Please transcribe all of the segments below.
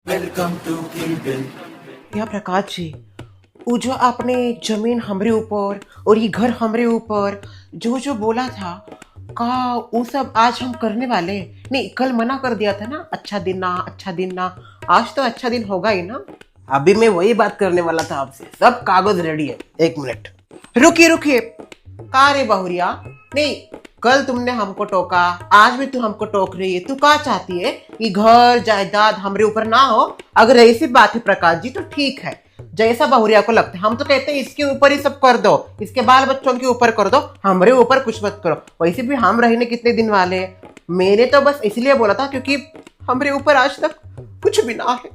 या प्रकाश जी, वो जो आपने जमीन हमरे ऊपर और ये घर हमरे ऊपर जो जो बोला था का वो सब आज हम करने वाले। नहीं, कल मना कर दिया था ना, अच्छा दिन ना, अच्छा दिन ना। आज तो अच्छा दिन होगा ही ना। अभी मैं वही बात करने वाला था आपसे। सब कागज रेडी है। एक मिनट रुकिए रुकिए। का रे बहुरिया, नहीं, कल तुमने हमको टोका, आज भी तू हमको टोक रही है। तू क्या चाहती है कि घर जायदाद हमरे ऊपर ना हो? अगर ऐसी बात है प्रकाश जी तो ठीक है, जैसा बहुरिया को लगता है। हम तो कहते हैं इसके ऊपर ही सब कर दो, इसके बाल बच्चों के ऊपर कर दो, हमरे ऊपर कुछ मत करो। वैसे भी हम रहने कितने दिन वाले हैं। मैंने तो बस इसलिए बोला था क्योंकि हमरे ऊपर आज तक कुछ भी ना है,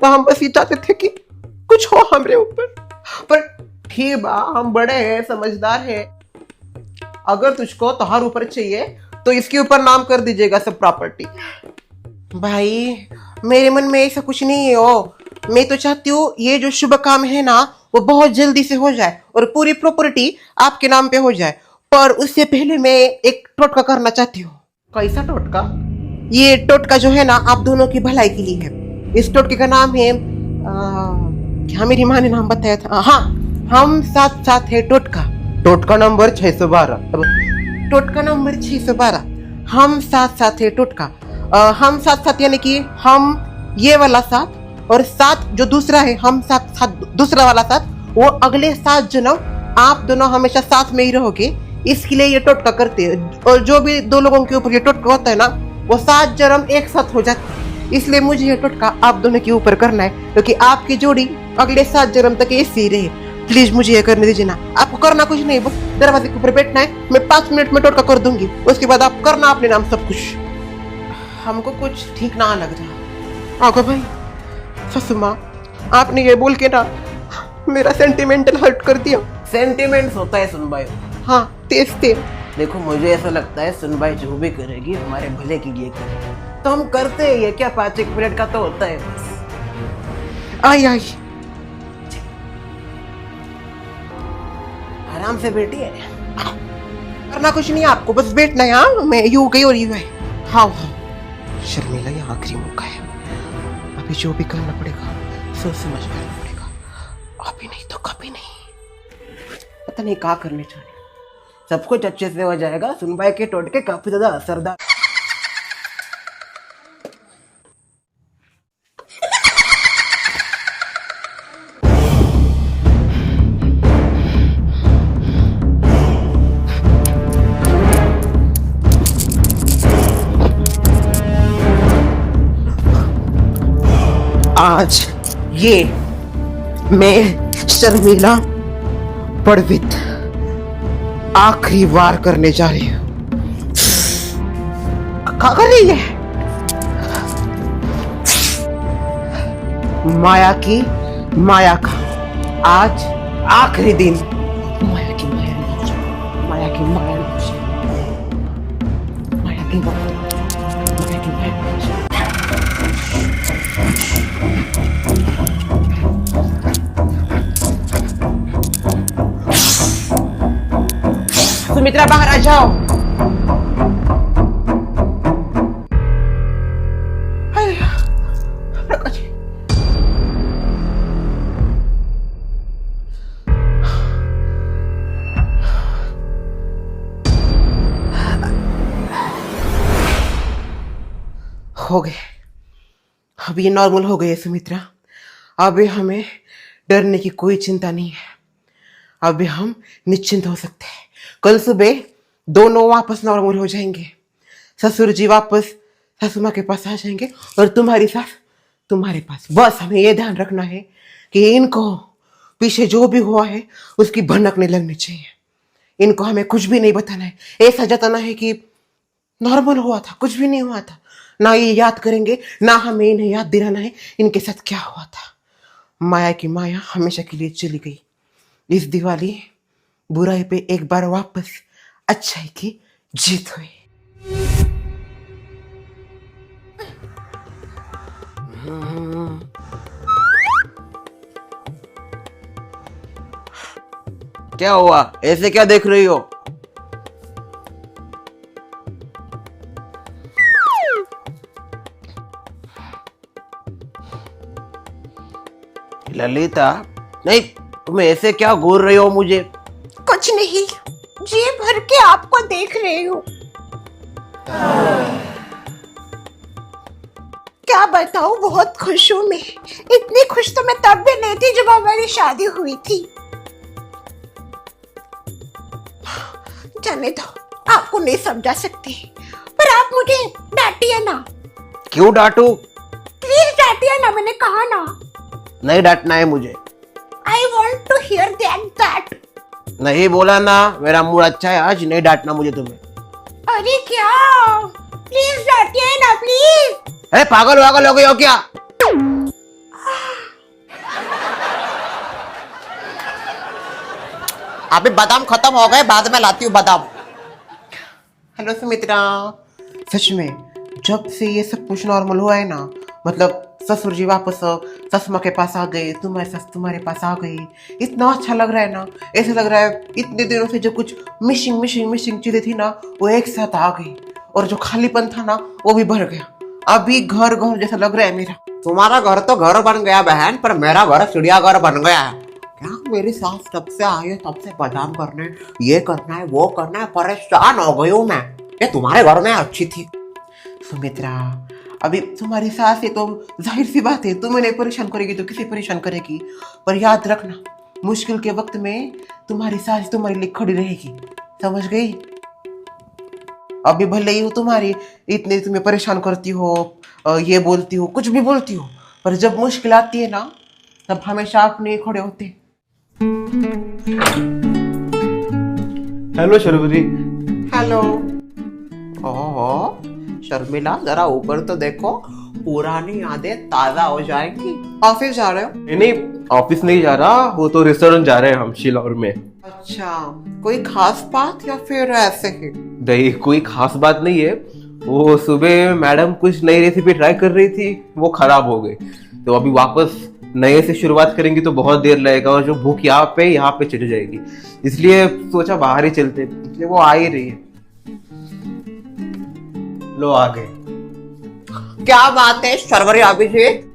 तो हम बस ये चाहते थे कि कुछ हो हमरे ऊपर। पर ठीक बा, हम बड़े हैं, समझदार हैं। अगर तुझको तोहार ऊपर चाहिए तो इसके ऊपर नाम कर दीजिएगा सब प्रॉपर्टी। भाई, मेरे मन में ऐसा कुछ नहीं है। ओ, मैं तो चाहती हूँ ये जो शुभ काम है ना वो बहुत जल्दी से हो जाए और पूरी प्रॉपर्टी आपके नाम पे हो जाए। पर उससे पहले मैं एक टोटका करना चाहती हूँ। कैसा टोटका? ये टोटका जो है ना आप दोनों की भलाई के लिए है। इस टोटके का नाम है क्या मेरी माँ ने नाम बताया था? हाँ, हम साथ साथ है टोटका। टोटका नंबर 612। टोटका नंबर 612, हम साथ साथ है टोटका। हम साथ साथ यानी कि हम ये वाला साथ और साथ जो दूसरा है, हम साथ साथ दूसरा वाला साथ, वो अगले 7 जन्म आप दोनों हमेशा साथ में ही रहोगे। इसके लिए ये टोटका करते हैं। और जो भी 2 लोगों के ऊपर ये टोटका होता है ना वो 7 जन्म एक साथ हो जाते हैं। इसलिए मुझे ये टोटका आप दोनों के ऊपर करना है क्योंकि आपकी जोड़ी अगले 7 जन्म तक ऐसी ही रहे। प्लीज मुझे ये करने दीजिए ना। आपको करना कुछ नहीं, बस दरवाजे के ऊपर बैठना है। मैं 5 मिनट में टोटका कर दूंगी, उसके बाद आप करना अपने नाम सब कुछ। हमको कुछ ठीक ना लग रहा। आगो भाई, ससु माँ, आपने ये बोल के ना मेरा सेंटिमेंटल हर्ट कर दिया। सेंटिमेंट्स होता है सुनबाई। हाँ, तेज तेज। देखो, मुझे ऐसा लगता है सुनबाई जो भी करेगी हमारे भले के लिए करेगी। तो हम करते हैं ये क्या, 5-1 मिनट का तो होता है बस। आई आई, आराम से बैठिए। करना कुछ नहीं आपको, बस बैठना है। हाँ, मैं यूं गई और यूं है। हाँ हाँ, शर्मिला ये आखिरी मौका है। अभी जो भी करना पड़ेगा सोच समझ करना पड़ेगा। अभी नहीं तो कभी नहीं। पता नहीं क्या करने चाह रहे। सब कुछ अच्छे से हो जाएगा। सुनबाई के टोटके काफी ज्यादा असरदार। आज ये मैं शर्मिला पड़वित आखिरी बार करने जा रही हूँ। क्या कर रही है? माया की माया का आज आखिरी दिन। माया की माया, माया की माया, माया की माया, माया की माया। सुमित्रा, बाहर आ जाओ। हो गए, अब ये नॉर्मल हो गई है सुमित्रा। अभी हमें डरने की कोई चिंता नहीं है। अभी हम निश्चिंत हो सकते हैं। कल सुबह दोनों वापस नॉर्मल हो जाएंगे। ससुर जी वापस सासू माँ के पास आ जाएंगे और तुम्हारी सास तुम्हारे पास। बस हमें ये ध्यान रखना है कि इनको पीछे जो भी हुआ है उसकी भनक नहीं लगनी चाहिए। इनको हमें कुछ भी नहीं बताना है। ऐसा जताना है कि नॉर्मल हुआ था, कुछ भी नहीं हुआ था। ना ये याद करेंगे, ना हमें इन्हें याद दिलाना है इनके साथ क्या हुआ था। माया की माया हमेशा के लिए चली गई। इस दिवाली बुराई पे एक बार वापस अच्छाई की जीत हुई। क्या हुआ? ऐसे क्या देख रही हो? ललिता, नहीं तुम ऐसे क्या घूर रही हो मुझे? कुछ नहीं, जी भर के आपको देख रही हूँ। क्या बताऊँ, बहुत खुश हूँ मैं। इतनी खुश तो मैं तब भी नहीं थी जब हमारी शादी हुई थी। जाने दो, आपको नहीं समझा सकती, पर आप मुझे डांटिए ना। क्यों डांटू? प्लीज डांटिए ना, मैंने कहा ना। नहीं डांटना है मुझे। I want to hear that. नहीं बोला ना, मेरा मूड अच्छा है आज, नहीं डांटना मुझे तुम्हें। अरे क्या, प्लीज डांटिए ना प्लीज। अरे पागल वागल हो गई हो क्या? अभी बादाम खत्म हो गए, बाद में लाती हूँ बादाम। हेलो सुमित्रा, सच में जब से ये सब कुछ नॉर्मल हुआ है ना, मतलब ससुर जी वापस ससुमा के पास आ गए, तुम्हारे सस तुम्हारे पास आ गई, इतना अच्छा लग रहा है ना। ऐसा लग रहा है इतने दिनों से जो कुछ मिसिंग चीजें थी ना, वो एक साथ आ गई, और जो खालीपन था ना वो भी भर गया। अभी घर घर जैसा लग रहा है मेरा। तुम्हारा घर तो घर बन गया बहन, पर मेरा घर चिड़ियाघर बन गया है। क्या मेरी सास तब से आई है, तब से बादाम करने, ये करना है वो करना है, परेशान हो गई हूँ मैं। ये तुम्हारे घर में अच्छी थी। सुमित्रा, अभी तुम्हारी सास है तो जाहिर सी बात है, तुम्हें नहीं परेशान करेगी तो किसे परेशान करेगी। पर याद रखना, मुश्किल के वक्त में तुम्हारी सास तुम्हारे लिए खड़ी रहेगी, समझ गई? अभी भले ही तुम्हारी इतने तुम्हें परेशान करती हो, ये बोलती हो, कुछ भी बोलती हो, पर जब मुश्किल आती है ना, तब हमेशा अपने खड़े होते। हेलो शर्वरी। हेलो। ओह शर्मिला, जरा ऊपर तो देखो, पुरानी यादें ताजा हो जाएंगी। ऑफिस जा रहे हो? नहीं, ऑफिस नहीं जा रहा, वो तो रेस्टोरेंट जा रहे हैं हम शिलौर में। अच्छा, कोई खास बात या फिर ऐसे ही? नहीं, कोई खास बात नहीं है। वो सुबह मैडम कुछ नई रेसिपी ट्राई कर रही थी, वो खराब हो गई, तो अभी वापस नए से शुरुआत करेंगी तो बहुत देर लगेगा, और जो भूख यहाँ पे चढ़ जाएगी, इसलिए सोचा बाहर ही चलते, इसलिए वो आ ही रही है। लो आ गए। क्या बात है शर्वरी अभिषेक,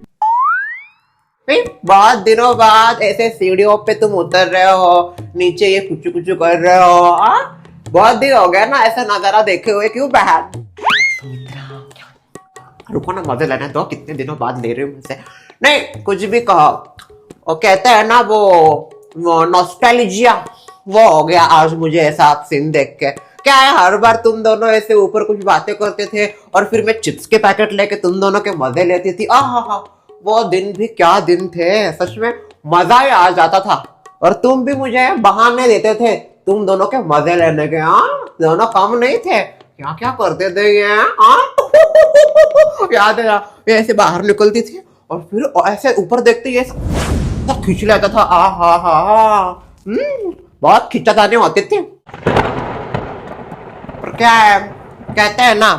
बहुत दिनों बाद ऐसे सीढ़ियों पे तुम उतर रहे हो, नीचे ये कुछ कुछ कर रहे हो। बहुत दिन हो गया ना ऐसा नजारा देखे हुए, क्यों बहन? रुको ना, मजे लेने दो, कितने दिनों बाद ले रही हूँ मुझसे। नहीं कुछ भी कहो, वो कहते हैं ना वो नॉस्टैल्जिया, वो हो गया आज मुझे ऐसा सीन देख के। क्या है, हर बार तुम दोनों ऐसे ऊपर कुछ बातें करते थे और फिर मैं चिप्स के पैकेट लेके तुम दोनों के मजे लेती थी। वो दिन भी क्या दिन थे, सच में मजा ही आ जाता था। और तुम भी मुझे बहाने देते थे तुम दोनों के मजे लेने के। दोनों कम नहीं थे, क्या क्या करते थे ये। याद है, ये ऐसे बाहर निकलती थी और फिर ऐसे ऊपर देखते ये खींच लेता था। बहुत खिंचातानी होती थी। पर क्या है, कहते हैं ना,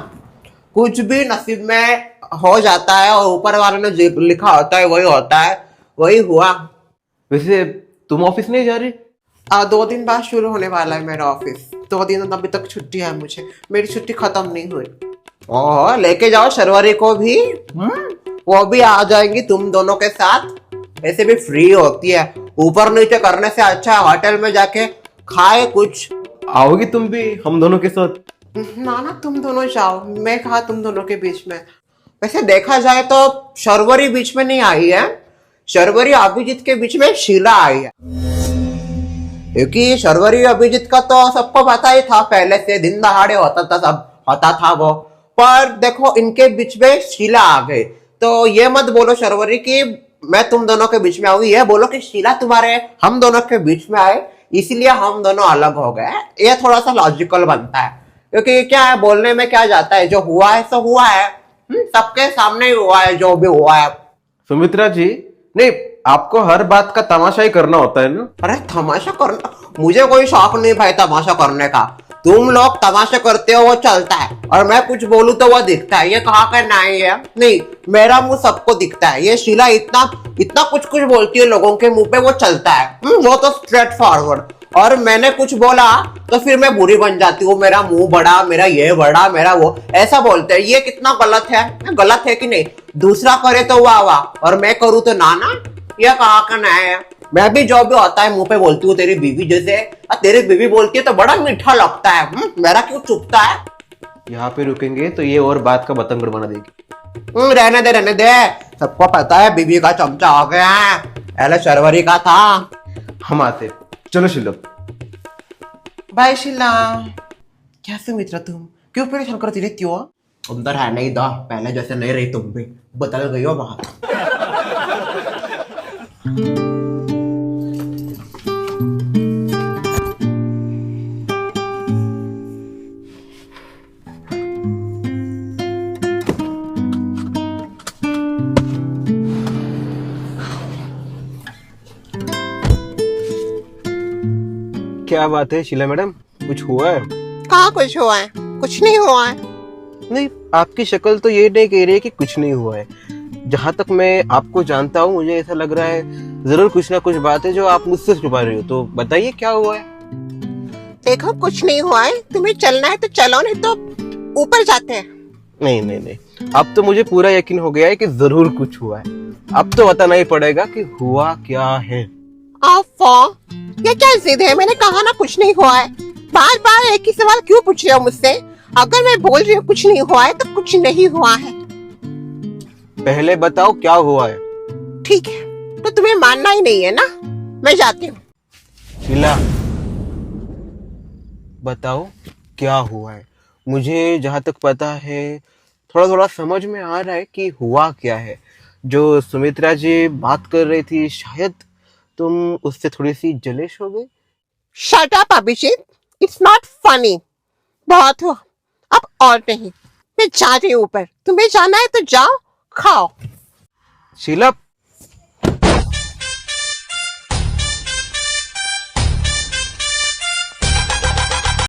कुछ भी नसीब में हो जाता है और ऊपर वाले ने जो लिखा होता है वही होता है, वही हुआ। वैसे तुम ऑफिस नहीं जा रही? 2 दिन बाद शुरू होने वाला है मेरा ऑफिस। 2 दिन अभी तक छुट्टी है मुझे, मेरी छुट्टी खत्म नहीं हुई। ओह, लेके जाओ शर्वरी को भी, वो भी आ जाएंगी तुम दोनों के साथ। ऐसे भी फ्री होती है, ऊपर नीचे करने से अच्छा होटल में जाके खाए कुछ। आओगी तुम भी हम दोनों के साथ? ना तुम दोनों जाओ, मैं कहा तुम दोनों के बीच में। वैसे देखा जाए तो शर्वरी बीच में नहीं आई है, शर्वरी अभिजीत के बीच में शीला आई है। क्योंकि शर्वरी अभिजीत का तो सबको पता ही था, पहले से दिन दहाड़े होता था, सब होता था वो। पर देखो इनके बीच में शीला आ गई, तो ये मत बोलो शर्वरी कि मैं तुम दोनों के बीच में आऊंगी, ये बोलो कि शीला तुम्हारे हम दोनों के बीच में आए इसलिए हम दोनों अलग हो गए। ये थोड़ा सा लॉजिकल बनता है, क्योंकि क्या है, बोलने में क्या जाता है, जो हुआ है सो हुआ है, सबके सामने ही हुआ है जो भी हुआ है। सुमित्रा जी, नहीं आपको हर बात का तमाशा ही करना होता है ना? अरे तमाशा करना, मुझे कोई शौक नहीं भाई तमाशा करने का। तुम लोग तमाशा करते हो वो चलता है, और मैं कुछ बोलूं तो वो दिखता है। ये कहा का नहीं है, नहीं मेरा मुंह सबको दिखता है। ये शीला इतना कुछ बोलती है लोगों के मुंह पे, वो चलता है। वो तो स्ट्रेट फॉरवर्ड। और मैंने कुछ बोला तो फिर मैं बुरी बन जाती हूँ, मेरा मुंह बड़ा, मेरा ये बड़ा, मेरा वो, ऐसा बोलते हैं। ये कितना गलत है कि नहीं? दूसरा करे तो वाह वाह और मैं करूँ तो ना। ये कहा का ना है। मैं भी जो भी होता है मुंह पे बोलती हूँ तेरी बीवी जैसे, और तेरी बीवी बोलती है तो बड़ा मीठा लगता है। मेरा क्यों चुपता है? यहाँ पे रुकेंगे तो ये और बात का बतंगड़ बना देगी। रहने दे। सबको पता है बीवी का चमचा हो गया है, पहले शर्वरी का था। हम आते, चलो शिलो। बाय शिला। क्या सुमित्रा तुम क्यों परेशान करती रहती हो? तुम तो रहने ही दो, पहले जैसे नहीं रही तुम भी, बदल गई हो बहुत। क्या बात है शीला मैडम, कुछ हुआ है? कहाँ कुछ हुआ है? कुछ नहीं हुआ है। नहीं, आपकी शक्ल तो ये नहीं कह रही है कि कुछ नहीं हुआ है। जहां तक मैं आपको जानता हूँ मुझे ऐसा लग रहा है जरूर कुछ ना कुछ बात है जो आप मुझसे छुपा रही हो। तो बताइए क्या हुआ है? देखो कुछ नहीं हुआ है, तुम्हें चलना है तो चलो, नहीं तो ऊपर जाते हैं। नहीं नहीं नहीं, अब तो मुझे पूरा यकीन हो गया है कि जरूर कुछ हुआ है। अब तो बताना ही पड़ेगा कि हुआ क्या है। ये क्या जिद है? मैंने कहा ना कुछ नहीं हुआ है। बार बार एक ही सवाल क्यों पूछ रहे हो मुझसे? अगर मैं बोल रही हूँ कुछ नहीं हुआ है तो कुछ नहीं हुआ है। पहले बताओ क्या हुआ है। ठीक है, तो तुम्हें मानना ही नहीं है ना, मैं जाती हूँ। शीला, बताओ क्या हुआ है। मुझे जहां तक पता है थोड़ा थोड़ा समझ में आ रहा है कि हुआ क्या है। जो सुमित्रा जी बात कर रही थी शायद तुम उससे थोड़ी सी जलिश हो गई। Shut up Abhijeet, it's not funny. बहुत हुआ, अब और नहीं। मैं जा रही हूँ ऊपर, तुम्हें जाना है तो जाओ, खाओ। शीला